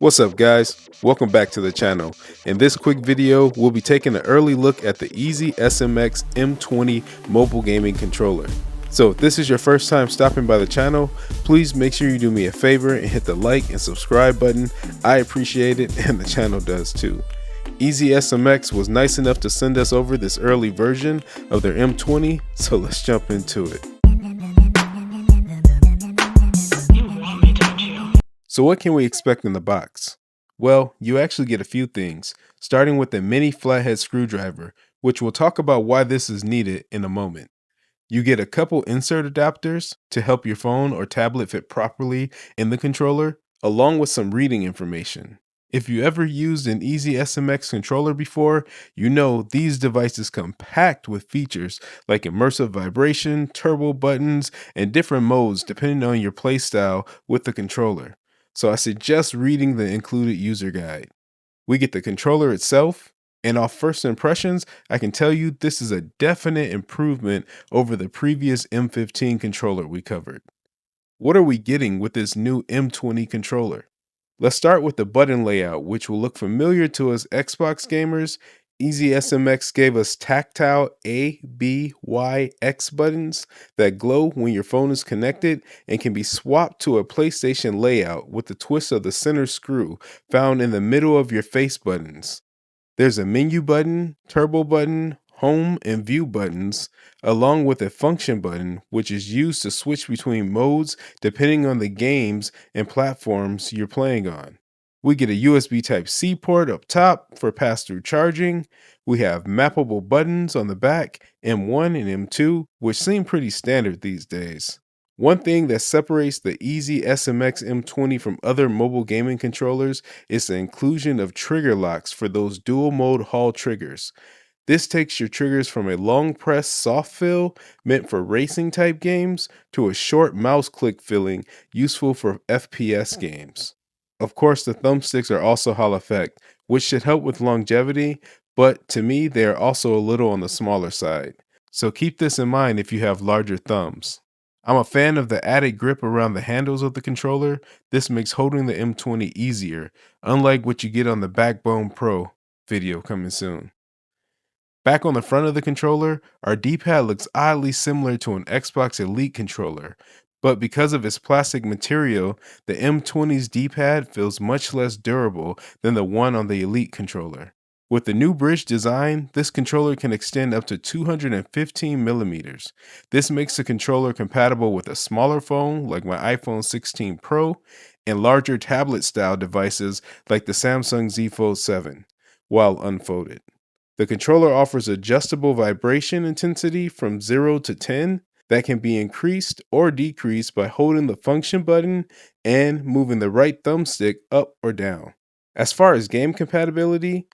What's up guys? Welcome back to the channel. In this quick video, we'll be taking an early look at the EasySMX M20 Mobile Gaming Controller. So if this is your first time stopping by the channel, please make sure you do me a favor and hit the like and subscribe button. I appreciate it and the channel does too. EasySMX was nice enough to send us over this early version of their M20, so let's jump into it. So what can we expect in the box? Well, you actually get a few things, starting with a mini flathead screwdriver, which we'll talk about why this is needed in a moment. You get a couple insert adapters to help your phone or tablet fit properly in the controller, along with some reading information. If you ever used an EasySMX controller before, you know these devices come packed with features like immersive vibration, turbo buttons, and different modes depending on your playstyle with the controller. So I suggest reading the included user guide. We get the controller itself, and off first impressions, I can tell you this is a definite improvement over the previous M15 controller we covered. What are we getting with this new M20 controller? Let's start with the button layout, which will look familiar to us Xbox gamers. EasySMX gave us tactile A, B, Y, X buttons that glow when your phone is connected and can be swapped to a PlayStation layout with the twist of the center screw found in the middle of your face buttons. There's a menu button, turbo button, home and view buttons, along with a function button, which is used to switch between modes depending on the games and platforms you're playing on. We get a USB Type-C port up top for pass-through charging. We have mappable buttons on the back, M1 and M2, which seem pretty standard these days. One thing that separates the EasySMX M20 from other mobile gaming controllers is the inclusion of trigger locks for those dual mode Hall triggers. This takes your triggers from a long press soft fill meant for racing type games to a short mouse click filling useful for FPS games. Of course, the thumbsticks are also Hall effect, which should help with longevity, but to me they are also a little on the smaller side. So keep this in mind if you have larger thumbs. I'm a fan of the added grip around the handles of the controller. This makes holding the M20 easier, unlike what you get on the Backbone Pro video coming soon. Back on the front of the controller, our D-pad looks oddly similar to an Xbox Elite controller, but because of its plastic material, the M20's D-pad feels much less durable than the one on the Elite controller. With the new bridge design, this controller can extend up to 215 millimeters. This makes the controller compatible with a smaller phone like my iPhone 16 Pro and larger tablet-style devices like the Samsung Z Fold 7, while unfolded. The controller offers adjustable vibration intensity from 0 to 10 that can be increased or decreased by holding the function button and moving the right thumbstick up or down. As far as game compatibility,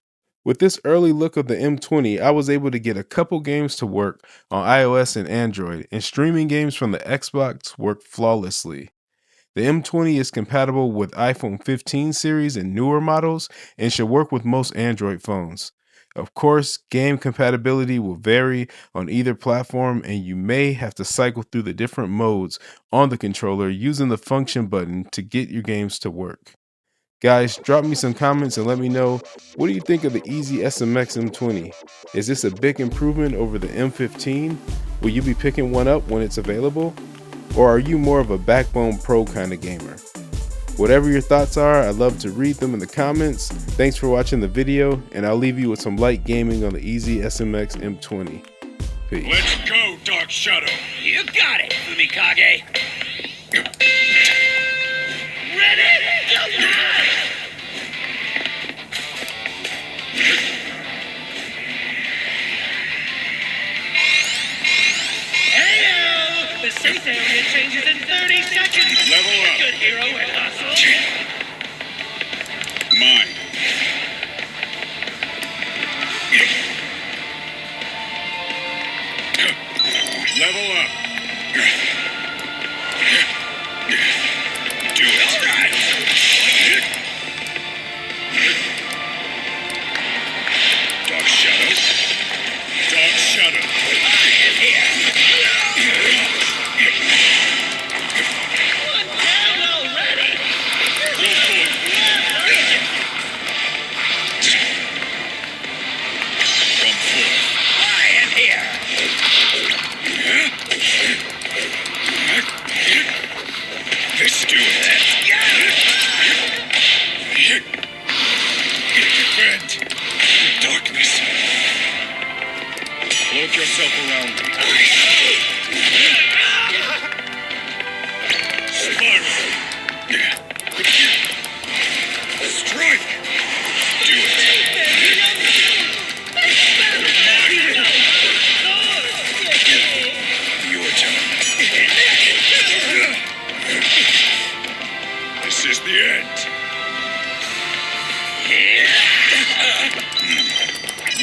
with this early look of the M20, I was able to get a couple games to work on iOS and Android, and streaming games from the Xbox work flawlessly. The M20 is compatible with iPhone 15 series and newer models and should work with most Android phones. Of course, game compatibility will vary on either platform, and you may have to cycle through the different modes on the controller using the function button to get your games to work. Guys, drop me some comments and let me know, what do you think of the EasySMX M20? Is this a big improvement over the M15? Will you be picking one up when it's available? Or are you more of a Backbone Pro kind of gamer? Whatever your thoughts are, I'd love to read them in the comments. Thanks for watching the video, and I'll leave you with some light gaming on the EasySMX M20. Peace. Let's go, Dark Shadow. You got it, Fumikage. Ready? Go! Hey-o! The safe area changes in 30 seconds. Level up. Good hero and hustle. Mine. Level up. Do it. All right. Dark Shadow. Dark Shadow. I am here. One down already. Go for it.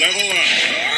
Level up.